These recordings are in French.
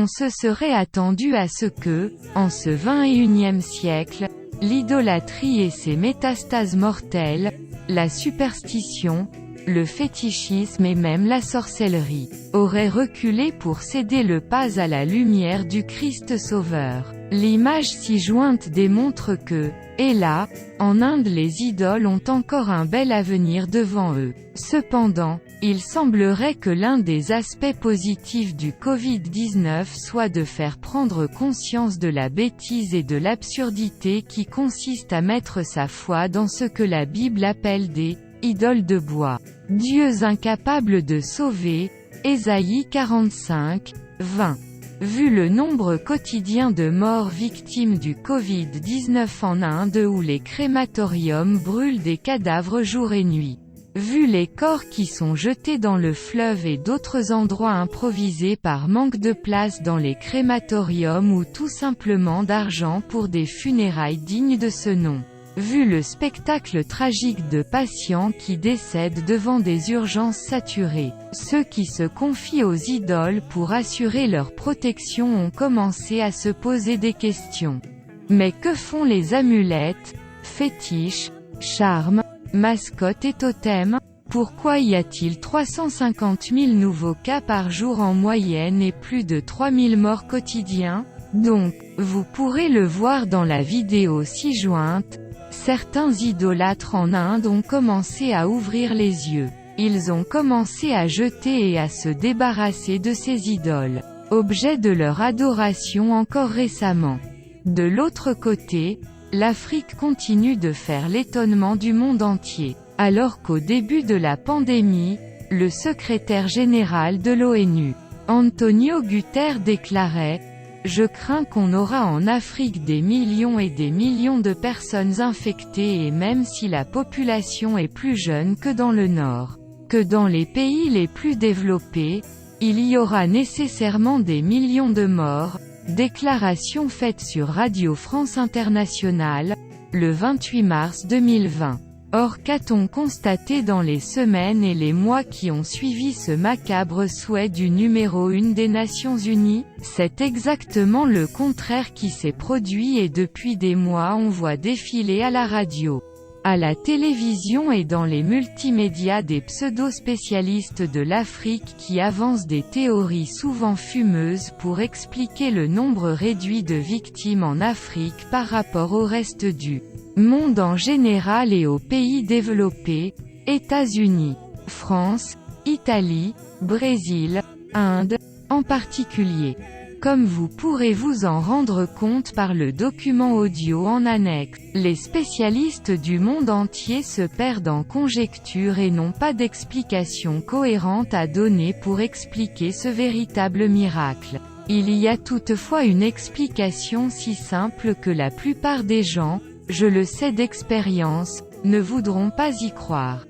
On se serait attendu à ce que, en ce XXIe siècle, l'idolâtrie et ses métastases mortelles, la superstition, le fétichisme et même la sorcellerie, auraient reculé pour céder le pas à la lumière du Christ Sauveur. L'image ci-jointe démontre que, et là, en Inde les idoles ont encore un bel avenir devant eux. Cependant, il semblerait que l'un des aspects positifs du Covid-19 soit de faire prendre conscience de la bêtise et de l'absurdité qui consiste à mettre sa foi dans ce que la Bible appelle des idoles de bois, dieux incapables de sauver, Ésaïe 45, 20. Vu le nombre quotidien de morts victimes du Covid-19 en Inde où les crématoriums brûlent des cadavres jour et nuit, vu les corps qui sont jetés dans le fleuve et d'autres endroits improvisés par manque de place dans les crématoriums ou tout simplement d'argent pour des funérailles dignes de ce nom, vu le spectacle tragique de patients qui décèdent devant des urgences saturées, ceux qui se confient aux idoles pour assurer leur protection ont commencé à se poser des questions. Mais que font les amulettes, fétiches, charmes, mascottes et totems? Pourquoi y a-t-il 350 000 nouveaux cas par jour en moyenne et plus de 3000 morts quotidiens? Donc, vous pourrez le voir dans la vidéo ci-jointe, certains idolâtres en Inde ont commencé à ouvrir les yeux. Ils ont commencé à jeter et à se débarrasser de ces idoles, objets de leur adoration encore récemment. De l'autre côté, l'Afrique continue de faire l'étonnement du monde entier, alors qu'au début de la pandémie, le secrétaire général de l'ONU, Antonio Guterres déclarait: je crains qu'on aura en Afrique des millions et des millions de personnes infectées et même si la population est plus jeune que dans le Nord, que dans les pays les plus développés, il y aura nécessairement des millions de morts. Déclaration faite sur Radio France Internationale, le 28 mars 2020. Or qu'a-t-on constaté dans les semaines et les mois qui ont suivi ce macabre souhait du numéro 1 des Nations Unies? C'est exactement le contraire qui s'est produit et depuis des mois on voit défiler à la radio, à la télévision et dans les multimédias des pseudo-spécialistes de l'Afrique qui avancent des théories souvent fumeuses pour expliquer le nombre réduit de victimes en Afrique par rapport au reste du monde en général et aux pays développés, États-Unis, France, Italie, Brésil, Inde, en particulier. Comme vous pourrez vous en rendre compte par le document audio en annexe, les spécialistes du monde entier se perdent en conjectures et n'ont pas d'explication cohérente à donner pour expliquer ce véritable miracle. Il y a toutefois une explication si simple que la plupart des gens, je le sais d'expérience, ne voudront pas y croire.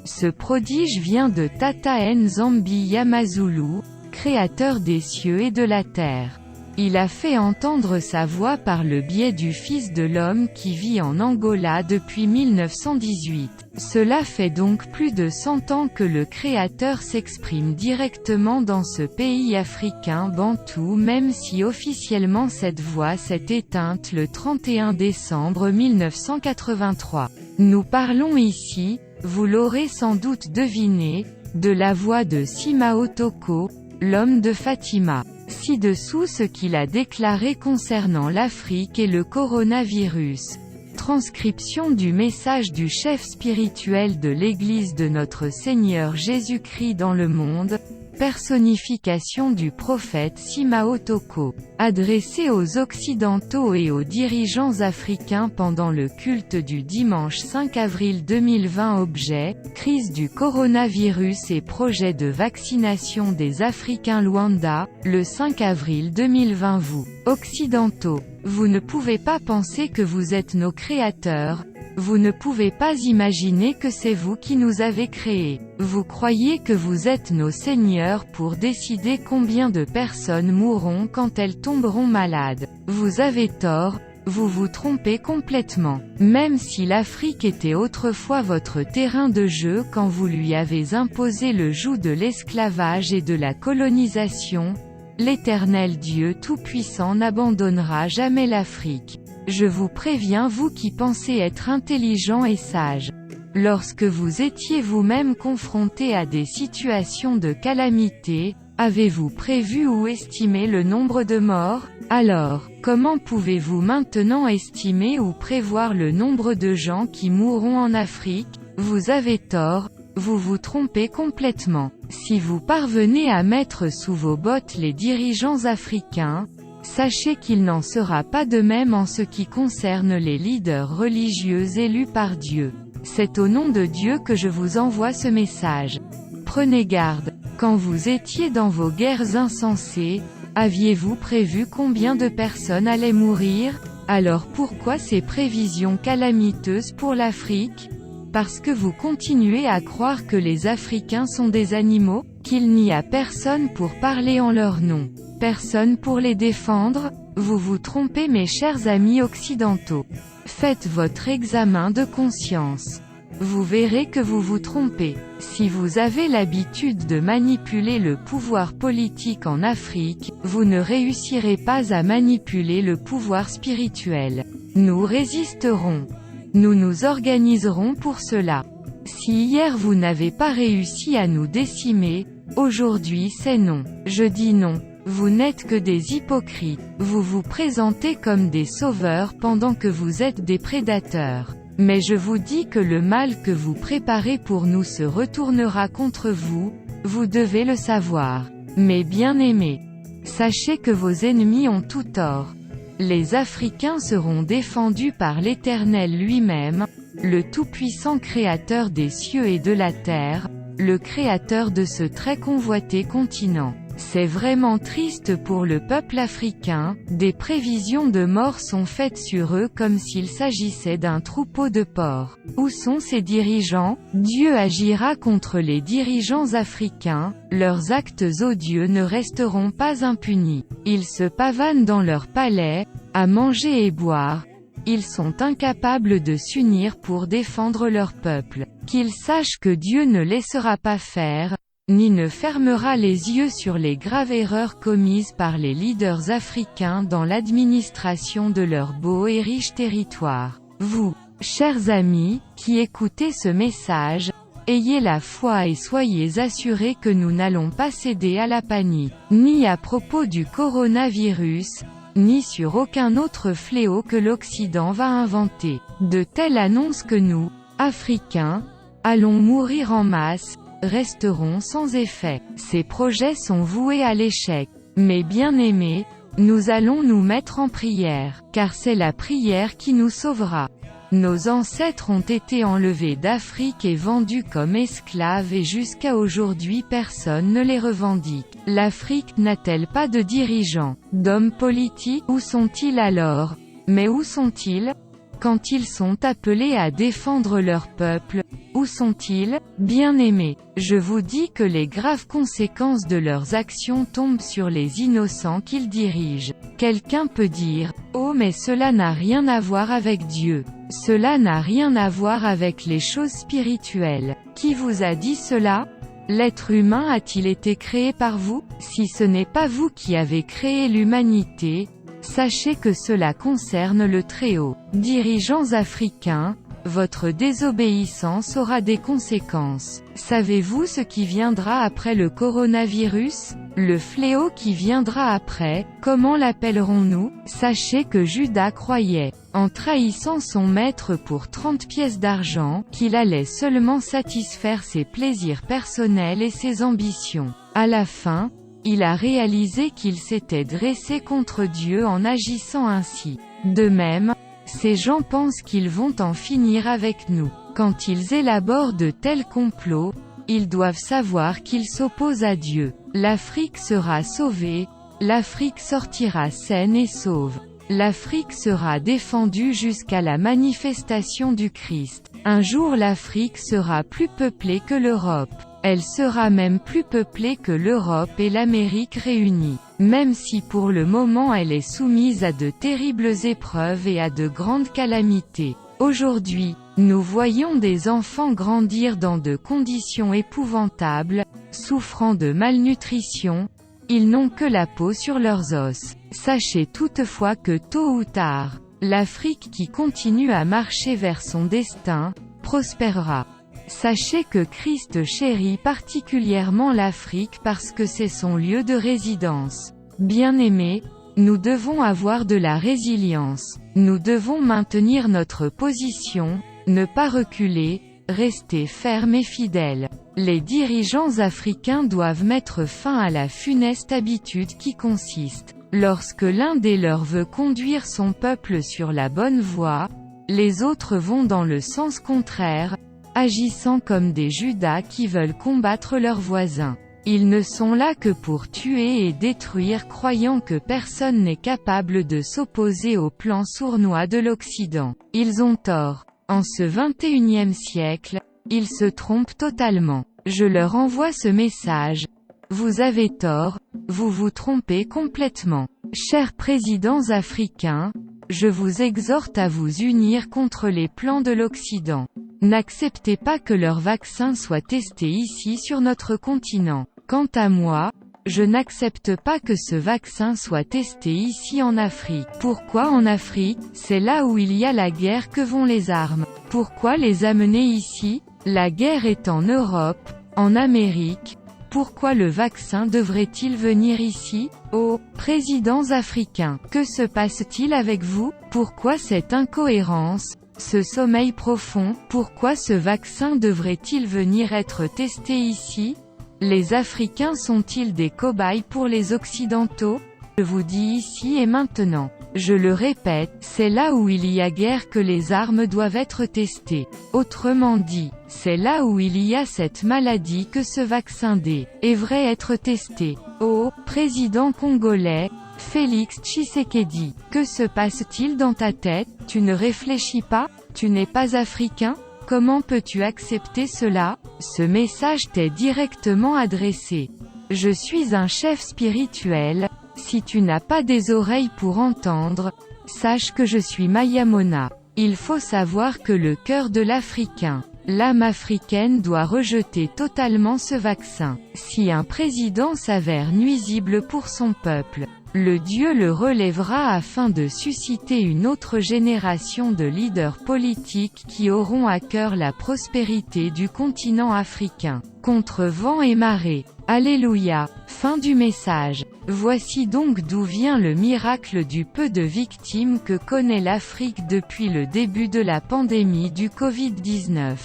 Ce prodige vient de Tata Nzambi Yamazulu, créateur des cieux et de la terre. Il a fait entendre sa voix par le biais du Fils de l'homme qui vit en Angola depuis 1918. Cela fait donc plus de 100 ans que le Créateur s'exprime directement dans ce pays africain bantou même si officiellement cette voix s'est éteinte le 31 décembre 1983. Nous parlons ici, vous l'aurez sans doute deviné, de la voix de Simao Toko, l'homme de Fatima. Ci-dessous ce qu'il a déclaré concernant l'Afrique et le coronavirus. Transcription du message du chef spirituel de l'Église de notre Seigneur Jésus-Christ dans le monde, personnification du prophète Simao Toko, adressé aux Occidentaux et aux dirigeants africains pendant le culte du dimanche 5 avril 2020. Objet, crise du coronavirus et projet de vaccination des Africains. Luanda, le 5 avril 2020. Vous, Occidentaux, vous ne pouvez pas penser que vous êtes nos créateurs. Vous ne pouvez pas imaginer que c'est vous qui nous avez créés. Vous croyez que vous êtes nos seigneurs pour décider combien de personnes mourront quand elles tomberont malades. Vous avez tort, vous vous trompez complètement. Même si l'Afrique était autrefois votre terrain de jeu quand vous lui avez imposé le joug de l'esclavage et de la colonisation, l'Éternel Dieu Tout-Puissant n'abandonnera jamais l'Afrique. Je vous préviens, vous qui pensez être intelligents et sages. Lorsque vous étiez vous-même confrontés à des situations de calamité, avez-vous prévu ou estimé le nombre de morts? Alors, comment pouvez-vous maintenant estimer ou prévoir le nombre de gens qui mourront en Afrique? Vous avez tort, vous vous trompez complètement. Si vous parvenez à mettre sous vos bottes les dirigeants africains, sachez qu'il n'en sera pas de même en ce qui concerne les leaders religieux élus par Dieu. C'est au nom de Dieu que je vous envoie ce message. Prenez garde. Quand vous étiez dans vos guerres insensées, aviez-vous prévu combien de personnes allaient mourir? Alors pourquoi ces prévisions calamiteuses pour l'Afrique? Parce que vous continuez à croire que les Africains sont des animaux, qu'il n'y a personne pour parler en leur nom, personne pour les défendre? Vous vous trompez, mes chers amis occidentaux. Faites votre examen de conscience. Vous verrez que vous vous trompez. Si vous avez l'habitude de manipuler le pouvoir politique en Afrique, vous ne réussirez pas à manipuler le pouvoir spirituel. Nous résisterons. Nous nous organiserons pour cela. Si hier vous n'avez pas réussi à nous décimer, aujourd'hui c'est non. Je dis non. Vous n'êtes que des hypocrites. Vous vous présentez comme des sauveurs pendant que vous êtes des prédateurs. Mais je vous dis que le mal que vous préparez pour nous se retournera contre vous, vous devez le savoir. Mes bien-aimés, sachez que vos ennemis ont tout tort. Les Africains seront défendus par l'Éternel lui-même, le Tout-Puissant Créateur des cieux et de la terre, le Créateur de ce très convoité continent. C'est vraiment triste pour le peuple africain, des prévisions de mort sont faites sur eux comme s'il s'agissait d'un troupeau de porcs. Où sont ces dirigeants? Dieu agira contre les dirigeants africains, leurs actes odieux ne resteront pas impunis. Ils se pavanent dans leurs palais, à manger et boire. Ils sont incapables de s'unir pour défendre leur peuple. Qu'ils sachent que Dieu ne laissera pas faire, ni ne fermera les yeux sur les graves erreurs commises par les leaders africains dans l'administration de leur beau et riche territoire. Vous, chers amis, qui écoutez ce message, ayez la foi et soyez assurés que nous n'allons pas céder à la panique, ni à propos du coronavirus, ni sur aucun autre fléau que l'Occident va inventer. De telles annonces que nous, Africains, allons mourir en masse, resteront sans effet. Ces projets sont voués à l'échec. Mes bien-aimés, nous allons nous mettre en prière, car c'est la prière qui nous sauvera. Nos ancêtres ont été enlevés d'Afrique et vendus comme esclaves et jusqu'à aujourd'hui personne ne les revendique. L'Afrique n'a-t-elle pas de dirigeants, d'hommes politiques? Où sont-ils alors? Mais où sont-ils? Quand ils sont appelés à défendre leur peuple, où sont-ils? Bien-aimés, je vous dis que les graves conséquences de leurs actions tombent sur les innocents qu'ils dirigent. Quelqu'un peut dire, oh mais cela n'a rien à voir avec Dieu. Cela n'a rien à voir avec les choses spirituelles. Qui vous a dit cela? L'être humain a-t-il été créé par vous? Si ce n'est pas vous qui avez créé l'humanité, sachez que cela concerne le Très-Haut. Dirigeants africains, votre désobéissance aura des conséquences. Savez-vous ce qui viendra après le coronavirus? Le fléau qui viendra après, comment l'appellerons-nous? Sachez que Judas croyait, en trahissant son maître pour 30 pièces d'argent, qu'il allait seulement satisfaire ses plaisirs personnels et ses ambitions. À la fin, il a réalisé qu'il s'était dressé contre Dieu en agissant ainsi. De même, ces gens pensent qu'ils vont en finir avec nous. Quand ils élaborent de tels complots, ils doivent savoir qu'ils s'opposent à Dieu. L'Afrique sera sauvée, l'Afrique sortira saine et sauve. L'Afrique sera défendue jusqu'à la manifestation du Christ. Un jour l'Afrique sera plus peuplée que l'Europe. Elle sera même plus peuplée que l'Europe et l'Amérique réunies. Même si pour le moment elle est soumise à de terribles épreuves et à de grandes calamités. Aujourd'hui, nous voyons des enfants grandir dans de conditions épouvantables, souffrant de malnutrition, ils n'ont que la peau sur leurs os. Sachez toutefois que tôt ou tard, l'Afrique qui continue à marcher vers son destin, prospérera. Sachez que Christ chérit particulièrement l'Afrique parce que c'est son lieu de résidence. Bien-aimés, nous devons avoir de la résilience. Nous devons maintenir notre position, ne pas reculer, rester fermes et fidèles. Les dirigeants africains doivent mettre fin à la funeste habitude qui consiste, lorsque l'un des leurs veut conduire son peuple sur la bonne voie, les autres vont dans le sens contraire, agissant comme des Judas qui veulent combattre leurs voisins. Ils ne sont là que pour tuer et détruire, croyant que personne n'est capable de s'opposer au plan sournois de l'Occident. Ils ont tort. En ce 21e siècle, ils se trompent totalement. Je leur envoie ce message. Vous avez tort, vous vous trompez complètement. Chers présidents africains, je vous exhorte à vous unir contre les plans de l'Occident. N'acceptez pas que leurs vaccins soient testés ici sur notre continent. Quant à moi, je n'accepte pas que ce vaccin soit testé ici en Afrique. Pourquoi en Afrique? C'est là où il y a la guerre que vont les armes. Pourquoi les amener ici? La guerre est en Europe, en Amérique. Pourquoi le vaccin devrait-il venir ici? Oh, présidents africains, que se passe-t-il avec vous? Pourquoi cette incohérence? Ce sommeil profond? Pourquoi ce vaccin devrait-il venir être testé ici? Les Africains sont-ils des cobayes pour les Occidentaux? Je vous dis ici et maintenant. Je le répète, c'est là où il y a guerre que les armes doivent être testées. Autrement dit, c'est là où il y a cette maladie que ce vaccin devrait être testé. Oh, président congolais, Félix Tshisekedi, que se passe-t-il dans ta tête? Tu ne réfléchis pas? Tu n'es pas africain? Comment peux-tu accepter cela? Ce message t'est directement adressé. Je suis un chef spirituel. Si tu n'as pas des oreilles pour entendre, sache que je suis Mayamona. Il faut savoir que le cœur de l'Africain, l'âme africaine doit rejeter totalement ce vaccin. Si un président s'avère nuisible pour son peuple, le Dieu le relèvera afin de susciter une autre génération de leaders politiques qui auront à cœur la prospérité du continent africain. Contre vent et marée. Alléluia. Fin du message. Voici donc d'où vient le miracle du peu de victimes que connaît l'Afrique depuis le début de la pandémie du Covid-19.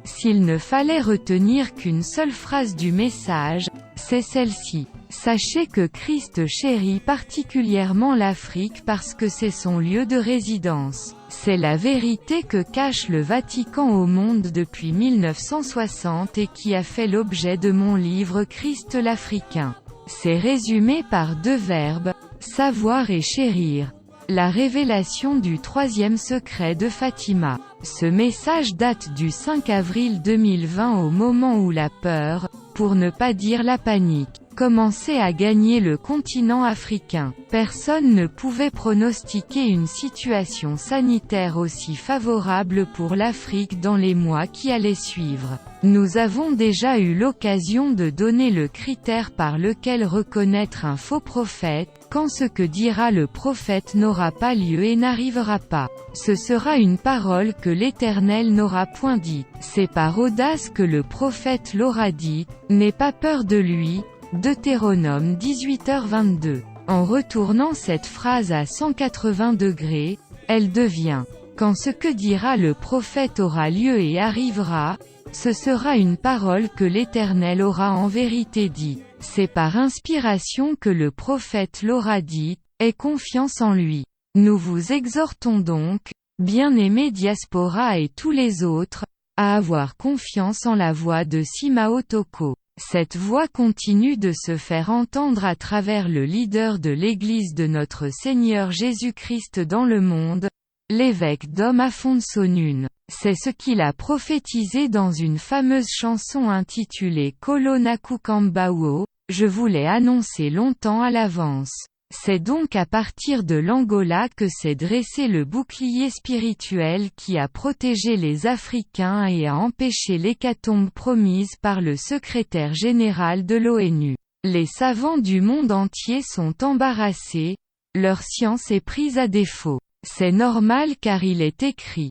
S'il ne fallait retenir qu'une seule phrase du message, c'est celle-ci. Sachez que Christ chérit particulièrement l'Afrique parce que c'est son lieu de résidence. C'est la vérité que cache le Vatican au monde depuis 1960 et qui a fait l'objet de mon livre Christ l'Africain. C'est résumé par deux verbes, savoir et chérir. La révélation du troisième secret de Fatima. Ce message date du 5 avril 2020 au moment où la peur, pour ne pas dire la panique, commençait à gagner le continent africain. Personne ne pouvait pronostiquer une situation sanitaire aussi favorable pour l'Afrique dans les mois qui allaient suivre. Nous avons déjà eu l'occasion de donner le critère par lequel reconnaître un faux prophète, quand ce que dira le prophète n'aura pas lieu et n'arrivera pas. Ce sera une parole que l'Éternel n'aura point dite. C'est par audace que le prophète l'aura dit, n'aie pas peur de lui. Deutéronome 18h22. En retournant cette phrase à 180 degrés, elle devient « Quand ce que dira le prophète aura lieu et arrivera, ce sera une parole que l'Éternel aura en vérité dit. C'est par inspiration que le prophète l'aura dit, aie confiance en lui. » Nous vous exhortons donc, bien-aimés diaspora et tous les autres, à avoir confiance en la voix de Simao Toko. Cette voix continue de se faire entendre à travers le leader de l'Église de notre Seigneur Jésus-Christ dans le monde, l'évêque Dom Afonso Nune. C'est ce qu'il a prophétisé dans une fameuse chanson intitulée Kolo Nakukambao, je vous l'ai annoncé longtemps à l'avance. C'est donc à partir de l'Angola que s'est dressé le bouclier spirituel qui a protégé les Africains et a empêché l'hécatombe promise par le secrétaire général de l'ONU. Les savants du monde entier sont embarrassés, leur science est prise à défaut. C'est normal car il est écrit.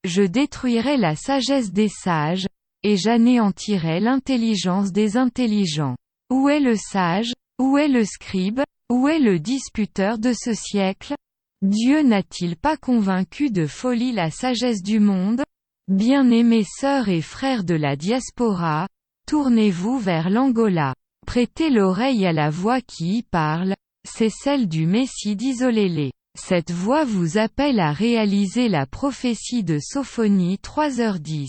Je détruirai la sagesse des sages, et j'anéantirai l'intelligence des intelligents. Où est le sage? Où est le scribe? Où est le disputeur de ce siècle? Dieu n'a-t-il pas convaincu de folie la sagesse du monde? Bien-aimés sœurs et frères de la diaspora, tournez-vous vers l'Angola. Prêtez l'oreille à la voix qui y parle, c'est celle du Messie d'Isolélé. Cette voix vous appelle à réaliser la prophétie de Sophonie 3h10.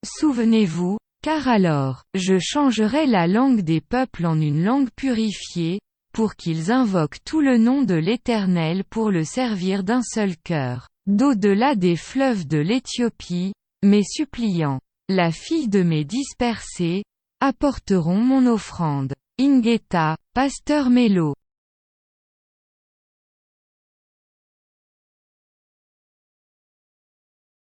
Souvenez-vous, car alors, je changerai la langue des peuples en une langue purifiée, pour qu'ils invoquent tout le nom de l'Éternel pour le servir d'un seul cœur. D'au-delà des fleuves de l'Éthiopie, mes suppliants, la fille de mes dispersés, apporteront mon offrande. Ingeta, Pasteur Mélo.